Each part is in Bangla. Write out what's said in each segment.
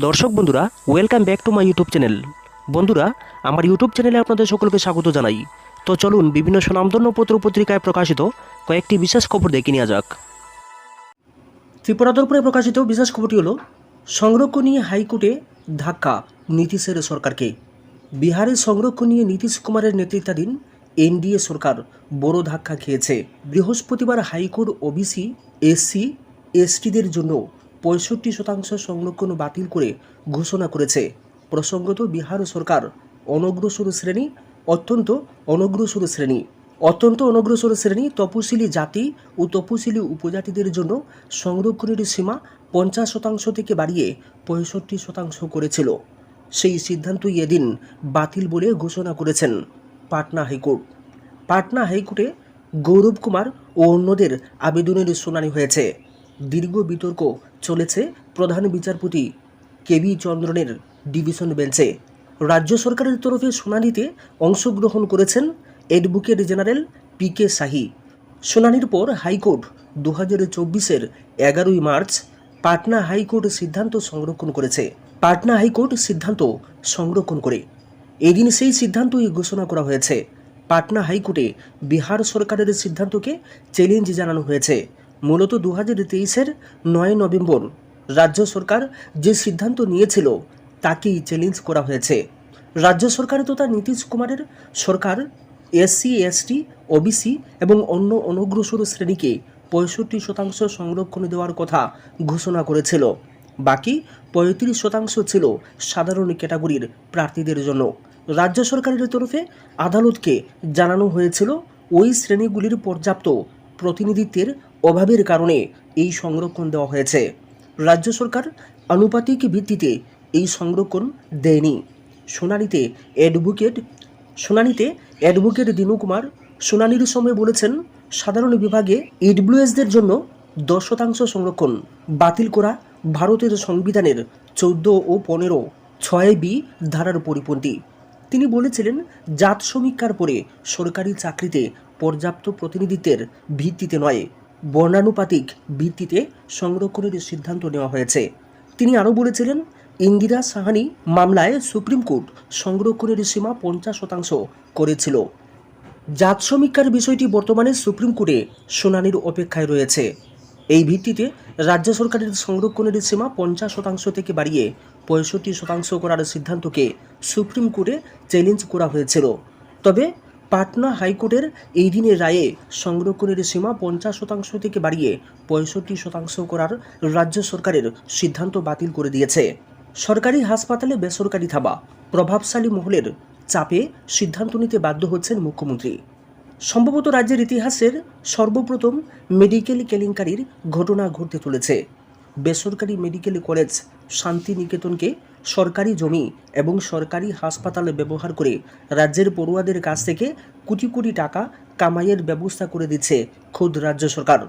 দর্শক বন্ধুরা, welcome back to my YouTube channel. বন্ধুরা, আমার ইউটিউব চ্যানেলে আপনাদের সকলকে স্বাগত জানাই। তো চলুন বিভিন্ন স্বনামধন্য পত্র পত্রিকায় প্রকাশিত কয়েকটি বিশেষ খবর দেখে নেওয়া যাক। ত্রিপুরা দর্পণে প্রকাশিত বিশেষ খবরটি হল, সংরক্ষণ নিয়ে হাইকোর্টে ধাক্কা নীতিশের সরকারকে। বিহারের সংরক্ষণ নিয়ে নীতিশ কুমারের নেতৃত্বাধীন এনডিএ সরকার বড় ধাক্কা খেয়েছে। বৃহস্পতিবার হাইকোর্ট ওবিসি, এসসি, এসটিদের জন্য 65% সংরক্ষণ বাতিল করে ঘোষণা করেছে। প্রসঙ্গত, বিহার সরকার অনগ্রসর শ্রেণী, অত্যন্ত অনগ্রসর শ্রেণী, তপশিলি জাতি ও তপশিলি উপজাতিদের জন্য সংরক্ষণের সীমা 50% থেকে বাড়িয়ে 65% করেছিল। সেই সিদ্ধান্তই এদিন বাতিল বলে ঘোষণা করেছেন পাটনা হাইকোর্টে গৌরব কুমার ও অন্যদের আবেদনের শুনানি হয়েছে। দীর্ঘ বিতর্ক চলেছে প্রধান বিচারপতি কেবি চন্দ্রনের ডিভিশন বেঞ্চে। রাজ্য সরকারের তরফে শুনানিতে অংশগ্রহণ করেছেন অ্যাডভোকেট জেনারেল পিকে শাহী। শুনানির পর হাইকোর্ট 2024-এর 11ই মার্চ পাটনা হাইকোর্ট সিদ্ধান্ত সংরক্ষণ করে এদিন সেই সিদ্ধান্তই ঘোষণা করা হয়েছে। পাটনা হাইকোর্টে বিহার সরকারের সিদ্ধান্তকে চ্যালেঞ্জ জানানো হয়েছে। মূলত 2023-এর 9 নভেম্বর রাজ্য সরকার যে সিদ্ধান্ত নিয়েছিল তাকেই চ্যালেঞ্জ করা হয়েছে। রাজ্য সরকার তথা নীতিশ কুমারের সরকার এসসি, এসটি, ওবিসি এবং অন্য অনগ্রসর শ্রেণীকে 65% সংরক্ষণ দেওয়ার কথা ঘোষণা করেছিল। বাকি 35% ছিল সাধারণ ক্যাটাগরির প্রার্থীদের জন্য। রাজ্য সরকারের তরফে আদালতকে জানানো হয়েছিল ওই শ্রেণীগুলির পর্যাপ্ত প্রতিনিধিত্বের অভাবের কারণে এই সংরক্ষণ দেওয়া হয়েছে। রাজ্য সরকার আনুপাতিক ভিত্তিতে এই সংরক্ষণ দেয়নি। শুনানিতে অ্যাডভোকেট দিনু কুমার শুনানির সময় বলেছেন, সাধারণ বিভাগে ইডব্লিউএসদের জন্য 10% সংরক্ষণ বাতিল করা ভারতের সংবিধানের 14 ও 15 6B ধারার পরিপন্থী। তিনি বলেছিলেন, জাত সমীক্ষার পরে সরকারি চাকরিতে পর্যাপ্ত প্রতিনিধিত্বের ভিত্তিতে নয়, বর্ণানুপাতিক ভিত্তিতে সংরক্ষণের সিদ্ধান্ত নেওয়া হয়েছে। তিনি আরও বলেছিলেন, ইন্দিরা সাহানি মামলায় সুপ্রিম কোর্ট সংরক্ষণের সীমা 50% করেছিল। জাত সমীক্ষার বিষয়টি বর্তমানে সুপ্রিম কোর্টে শুনানির অপেক্ষায় রয়েছে। এই ভিত্তিতে রাজ্য সরকারের সংরক্ষণের সীমা 50% থেকে বাড়িয়ে 65% করার সিদ্ধান্তকে সুপ্রিম কোর্টে চ্যালেঞ্জ করা হয়েছিল। তবে পাটনা হাইকোর্টের এই দিনের রায়ে সংরক্ষণের সীমা 50% থেকে বাড়িয়ে 65% করার রাজ্য সরকারের সিদ্ধান্ত বাতিল করে দিয়েছে। সরকারি হাসপাতালে বেসরকারি থাবা, প্রভাবশালী মহলের চাপে সিদ্ধান্ত নিতে বাধ্য হচ্ছেন মুখ্যমন্ত্রী। সম্ভবত রাজ্যের ইতিহাসের সর্বপ্রথম মেডিকেল কেলেঙ্কারির ঘটনা ঘটতে চলেছে। বেসরকারি মেডিকেল কলেজ শান্তিনিকেতনকে সরকারি জমি এবং সরকারি হাসপাতাল ব্যবহার করে রাজ্যের পড়ুয়াদের কাছ থেকে কোটি কোটি টাকা কামাইয়ের ব্যবস্থা করে দিচ্ছে খোদ রাজ্য সরকার।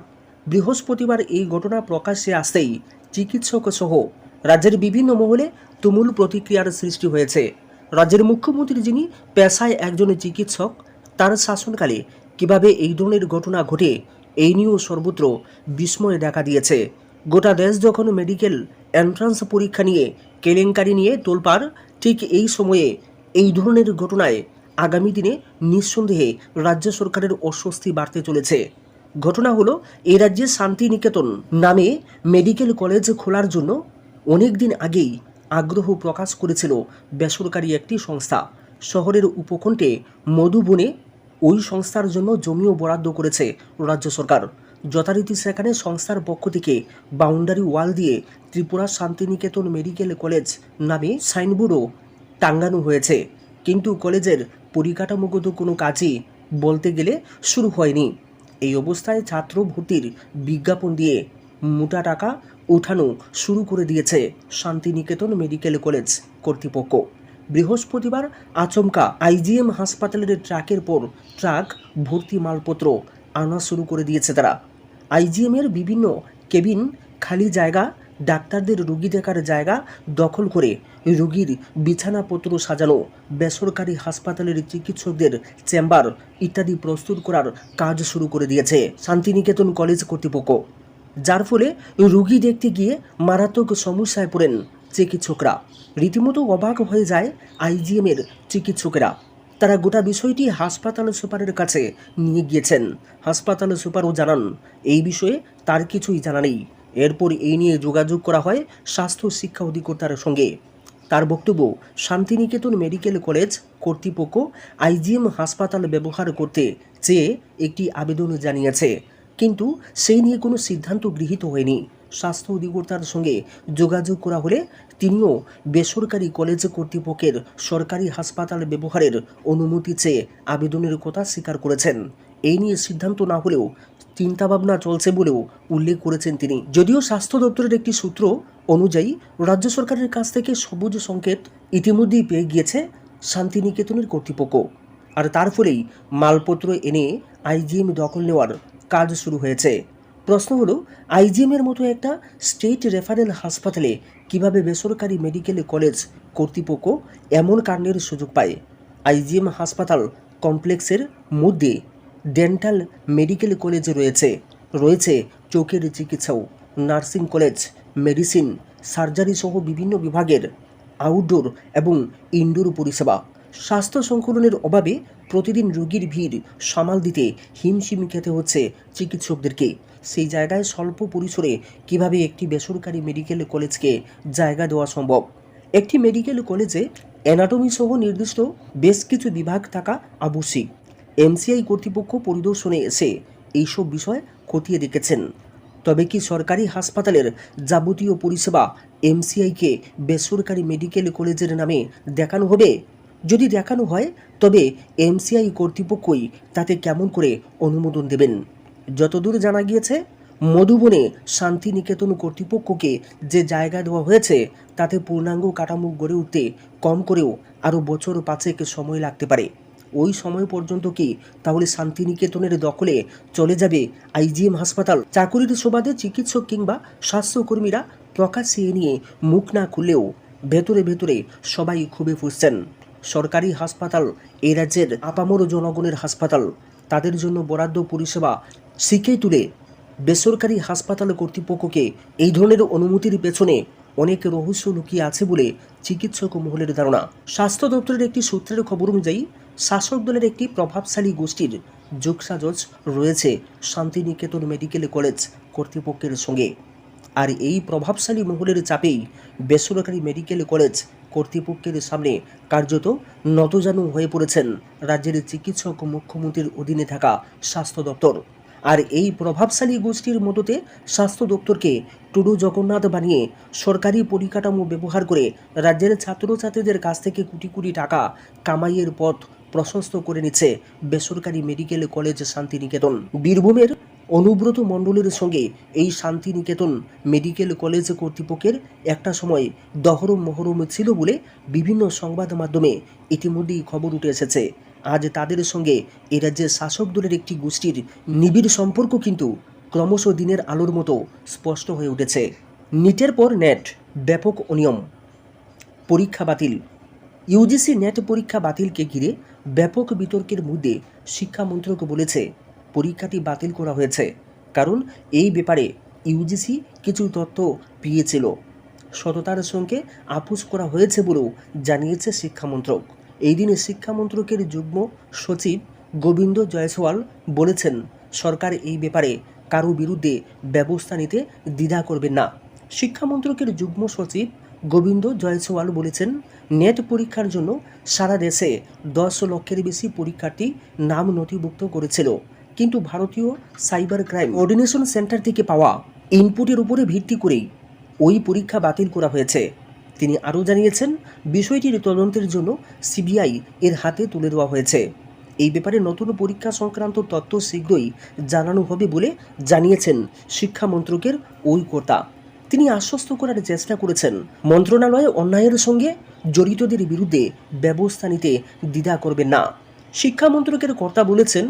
বৃহস্পতিবার এই ঘটনা প্রকাশ্যে আসতেই চিকিৎসক সহ রাজ্যের বিভিন্ন মহলে তুমুল প্রতিক্রিয়ার সৃষ্টি হয়েছে। রাজ্যের মুখ্যমন্ত্রী, যিনি পেশায় একজন চিকিৎসক, তার শাসনকালে কিভাবে এই ধরনের ঘটনা ঘটে এই নিয়েও সর্বত্র বিস্ময় দেখা দিয়েছে। গোটা দেশ যখন মেডিকেল এন্ট্রান্স পরীক্ষা নিয়ে কেলেঙ্কারি নিয়ে তোলপাড়, ঠিক এই সময়ে এই ধরনের ঘটনায় আগামী দিনে নিঃসন্দেহে রাজ্য সরকারের অস্বস্তি বাড়তে চলেছে। ঘটনা হলো, এই রাজ্যে শান্তিনিকেতন নামে মেডিকেল কলেজ খোলার জন্য অনেক দিন আগেই আগ্রহ প্রকাশ করেছিল বেসরকারি একটি সংস্থা। শহরের উপকণ্ঠে মধুবনে ওই সংস্থার জন্য জমিও বরাদ্দ করেছে রাজ্য সরকার। যথারীতি সেখানে সংস্থার পক্ষ থেকে বাউন্ডারি ওয়াল দিয়ে ত্রিপুরা শান্তিনিকেতন মেডিকেল কলেজ নামে সাইনবোর্ডও টাঙ্গানো হয়েছে। কিন্তু কলেজের পরিকাঠামোগত কোনো কাজই বলতে গেলে শুরু হয়নি। এই অবস্থায় ছাত্র ভর্তির বিজ্ঞাপন দিয়ে মোটা টাকা ওঠানো শুরু করে দিয়েছে শান্তিনিকেতন মেডিকেল কলেজ কর্তৃপক্ষ। বৃহস্পতিবার আচমকা আইজিএম হাসপাতালের ট্রাকের পর ট্রাক ভর্তি মালপত্র আনা শুরু করে দিয়েছে তারা। আইজিএমের বিভিন্ন কেবিন খালি জায়গা, ডাক্তারদের রুগী দেখার জায়গা দখল করে রুগীর বিছানাপত্র সাজানো, বেসরকারি হাসপাতালের চিকিৎসকদের চেম্বার ইত্যাদি প্রস্তুত করার কাজ শুরু করে দিয়েছে শান্তিনিকেতন কলেজ কর্তৃপক্ষ। যার ফলে রুগী দেখতে গিয়ে মারাত্মক সমস্যায় পড়েন চিকিৎসকরা। রীতিমতো অবাক হয়ে যায় আইজিএমের চিকিৎসকেরা। তারা গোটা বিষয়টি হাসপাতাল সুপারের কাছে নিয়ে গিয়েছেন। হাসপাতাল সুপারও জানান এই বিষয়ে তার কিছুই জানা নেই। এরপর এই নিয়ে যোগাযোগ করা হয় স্বাস্থ্য শিক্ষা অধিকর্তার সঙ্গে। তার বক্তব্য, শান্তিনিকেতন মেডিকেল কলেজ কর্তৃপক্ষ আইজিএম হাসপাতাল ব্যবহার করতে চেয়ে একটি আবেদন জানিয়েছে, কিন্তু সেই নিয়ে কোনো সিদ্ধান্ত গৃহীত হয়নি। স্বাস্থ্য অধিকর্তার সঙ্গে যোগাযোগ করা হলে তিনিও বেসরকারি কলেজ কর্তৃপক্ষের সরকারি হাসপাতাল ব্যবহারের অনুমতি চেয়ে আবেদনের কথা স্বীকার করেছেন। এই নিয়ে সিদ্ধান্ত না হলেও চিন্তাভাবনা চলছে বলেও উল্লেখ করেছেন তিনি। যদিও স্বাস্থ্য দপ্তরের একটি সূত্র অনুযায়ী রাজ্য সরকারের কাছ থেকে সবুজ সংকেত ইতিমধ্যেই পেয়ে গিয়েছে শান্তিনিকেতনের কর্তৃপক্ষ, আর তার ফলেই মালপত্র এনে আইজিএম দখল নেওয়ার কাজ শুরু হয়েছে। প্রশ্ন হলো, আইজিএমের মতো একটা স্টেট রেফারেল হাসপাতালে কিভাবে বেসরকারি মেডিকেল কলেজ কর্তৃপক্ষ এমন কাণ্ডের সুযোগ পায়? আইজিএম হাসপাতাল কমপ্লেক্সের মধ্যে ডেন্টাল মেডিকেল কলেজ রয়েছে চোখের চিকিৎসাও, নার্সিং কলেজ, মেডিসিন, সার্জারি সহ বিভিন্ন বিভাগের আউটডোর এবং ইনডোর পরিষেবা। স্বাস্থ্য সংকুলনের অভাবে প্রতিদিন রোগীর ভিড় সামাল দিতে হিমশিম খেতে হচ্ছে চিকিৎসকদেরকে। সেই জায়গায় স্বল্প পরিসরে কিভাবে একটি বেসরকারি মেডিকেল কলেজকে জায়গা দেওয়া সম্ভব? একটি মেডিকেল কলেজে অ্যানাটমি সহ নির্দিষ্ট বেশ কিছু বিভাগ থাকা আবশ্যিক। এমসিআই কর্তৃপক্ষ পরিদর্শনে এসে এইসব বিষয় খতিয়ে দেখেছেন। তবে কি সরকারি হাসপাতালের যাবতীয় পরিষেবা এমসিআইকে বেসরকারি মেডিকেল কলেজের নামে দেখানো হবে? যদি দেখানো হয় তবে এমসিআই কর্তৃপক্ষই তাতে কেমন করে অনুমোদন দেবেন? যতদূর জানা গিয়েছে, মধুবনে শান্তিনিকেতন কর্তৃপক্ষকে যে জায়গা দেওয়া হয়েছে তাতে পূর্ণাঙ্গ কাঠামো গড়ে উঠতে কম করেও আরও বছর 5 সময় লাগতে পারে। ওই সময় পর্যন্ত কি তাহলে শান্তিনিকেতনের দখলে চলে যাবে আইজিএম হাসপাতাল? চাকুরির সুবাদে চিকিৎসক কিংবা স্বাস্থ্যকর্মীরা প্রকাশ্যে এ নিয়ে মুখ না খুললেও ভেতরে ভেতরে সবাই ক্ষোভে ফুঁসছেন। সরকারি হাসপাতাল এই রাজ্যের আপামর জনগণের হাসপাতাল। তাদের জন্য বরাদ্দ পরিষেবা শিখে তুলে বেসরকারি হাসপাতাল কর্তৃপক্ষকে এই ধরনের অনুমতির পেছনে অনেক রহস্য লুকিয়ে আছে বলে চিকিৎসক মহলের ধারণা। স্বাস্থ্য দপ্তরের একটি সূত্রের খবর অনুযায়ী শাসক দলের একটি প্রভাবশালী গোষ্ঠীর যোগসাজশ রয়েছে শান্তিনিকেতন মেডিকেল কলেজ কর্তৃপক্ষের সঙ্গে। আর এই প্রভাবশালী মহলের চাপেই বেসরকারি মেডিকেল কলেজ কর্তৃপক্ষের সামনে কার্যত নতজানু হয়ে পড়েছেন রাজ্যের চিকিৎসক মুখ্যমন্ত্রীর অধীনে থাকা স্বাস্থ্য দপ্তর। আর এই প্রভাবশালী গোষ্ঠীর মদতে স্বাস্থ্য দপ্তরকে টুডু জগন্নাথ বানিয়ে সরকারি পরিকাঠামো ব্যবহার করে রাজ্যের ছাত্রছাত্রীদের কাছ থেকে কোটি কোটি টাকা কামাইয়ের পথ প্রশস্ত করে নিচ্ছে বেসরকারি মেডিকেল কলেজ শান্তিনিকেতন। বীরভূমের অনুব্রত মণ্ডলের সঙ্গে এই শান্তিনিকেতন মেডিকেল কলেজ কর্তৃপক্ষের একটা সময় দহরম মহরম ছিল বলে বিভিন্ন সংবাদ মাধ্যমে ইতিমধ্যেই খবর উঠে এসেছে। আজ তাদের সঙ্গে এ রাজ্যের শাসক দলের একটি গোষ্ঠীর নিবিড় সম্পর্ক কিন্তু ক্রমশ দিনের আলোর মতো স্পষ্ট হয়ে উঠেছে। নিটের পর নেট, ব্যাপক অনিয়ম, পরীক্ষা বাতিল। ইউজিসি নেট পরীক্ষা বাতিলকে ঘিরে ব্যাপক বিতর্কের মধ্যে শিক্ষামন্ত্রক বলেছে পরীক্ষাটি বাতিল করা হয়েছে কারণ এই ব্যাপারে ইউজিসি কিছু তথ্য পেয়েছিল। সততার সঙ্গে আপোস করা হয়েছে বলেও জানিয়েছে শিক্ষামন্ত্রক। এই দিনে শিক্ষামন্ত্রকের যুগ্ম সচিব গোবিন্দ জয়সওয়াল বলেছেন, সরকার এই ব্যাপারে কারো বিরুদ্ধে ব্যবস্থা নিতে দ্বিধা করবেন না। শিক্ষামন্ত্রকের যুগ্ম সচিব গোবিন্দ জয়সওয়াল বলেছেন, নেট পরীক্ষার জন্য সারা দেশে 10 লক্ষের বেশি পরীক্ষার্থী নাম নথিভুক্ত করেছিল, কিন্তু ভারতীয় সাইবার ক্রাইম কোঅর্ডিনেশন সেন্টার থেকে পাওয়া ইনপুটের উপরে ভিত্তি করেই ওই পরীক্ষা বাতিল করা হয়েছে। তিনি আরও জানিয়েছেন, বিষয়টির তদন্তের জন্য সিবিআই এর হাতে তুলে দেওয়া হয়েছে। এই ব্যাপারে নতুন পরীক্ষা সংক্রান্ত তথ্য শীঘ্রই জানানো হবে বলে জানিয়েছেন শিক্ষামন্ত্রকের ওই কর্তা। তিনি আশ্বস্ত করার চেষ্টা করেছেন, মন্ত্রণালয় অন্যায়ের সঙ্গে জড়িতদের বিরুদ্ধে ব্যবস্থা নিতে দ্বিধা করবেন না। শিক্ষামন্ত্রকের কর্তা বলেছেন,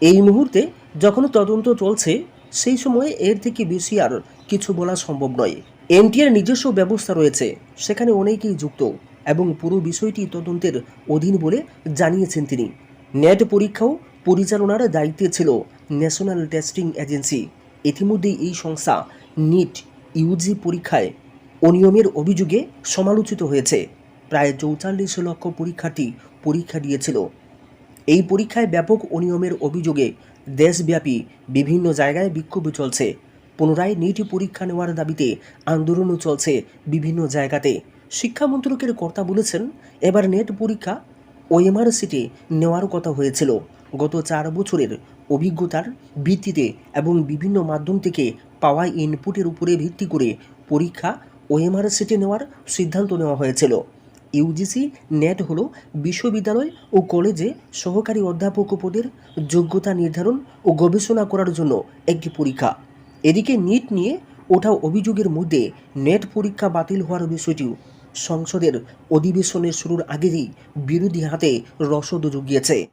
এই মুহূর্তে যখন তদন্ত চলছে সেই সময়ে এর থেকে বেশি আর কিছু বলা সম্ভব নয়। এনটিআর নিজস্ব ব্যবস্থা রয়েছে, সেখানে অনেকেই যুক্ত এবং পুরো বিষয়টি তদন্তের অধীন বলে জানিয়েছেন তিনি। নেট পরীক্ষাও পরিচালনার দায়িত্বে ছিল ন্যাশনাল টেস্টিং এজেন্সি। ইতিমধ্যেই এই সংস্থা নিট ইউজি পরীক্ষায় অনিয়মের অভিযোগে সমালোচিত হয়েছে। প্রায় ৪৪ লক্ষ পরীক্ষার্থী পরীক্ষা দিয়েছিল। এই পরীক্ষায় ব্যাপক অনিয়মের অভিযোগে দেশব্যাপী বিভিন্ন জায়গায় বিক্ষোভ চলছে। পুনরায় নিট পরীক্ষা নেওয়ার দাবিতে আন্দোলনও চলছে বিভিন্ন জায়গাতে। শিক্ষা মন্ত্রকের কর্তা বলেছেন, এবার নেট পরীক্ষা ওএমআর সিটে নেওয়ার কথা হয়েছিল। গত 4 বছরের অভিজ্ঞতার ভিত্তিতে এবং বিভিন্ন মাধ্যম থেকে পাওয়া ইনপুটের উপরে ভিত্তি করে পরীক্ষা ওএমআর সিটে নেওয়ার সিদ্ধান্ত নেওয়া হয়েছিল। ইউজিসি নেট হলো বিশ্ববিদ্যালয় ও কলেজে সহকারী অধ্যাপক পদের যোগ্যতা নির্ধারণ ও গবেষণা করার জন্য একটি পরীক্ষা। এদিকে নিট নিয়ে ওঠা অভিযোগের মধ্যে নেট পরীক্ষা বাতিল হওয়ার বিষয়টিও সংসদের অধিবেশনের শুরুর আগেই বিরোধী হাতে রসদ জুগিয়েছে।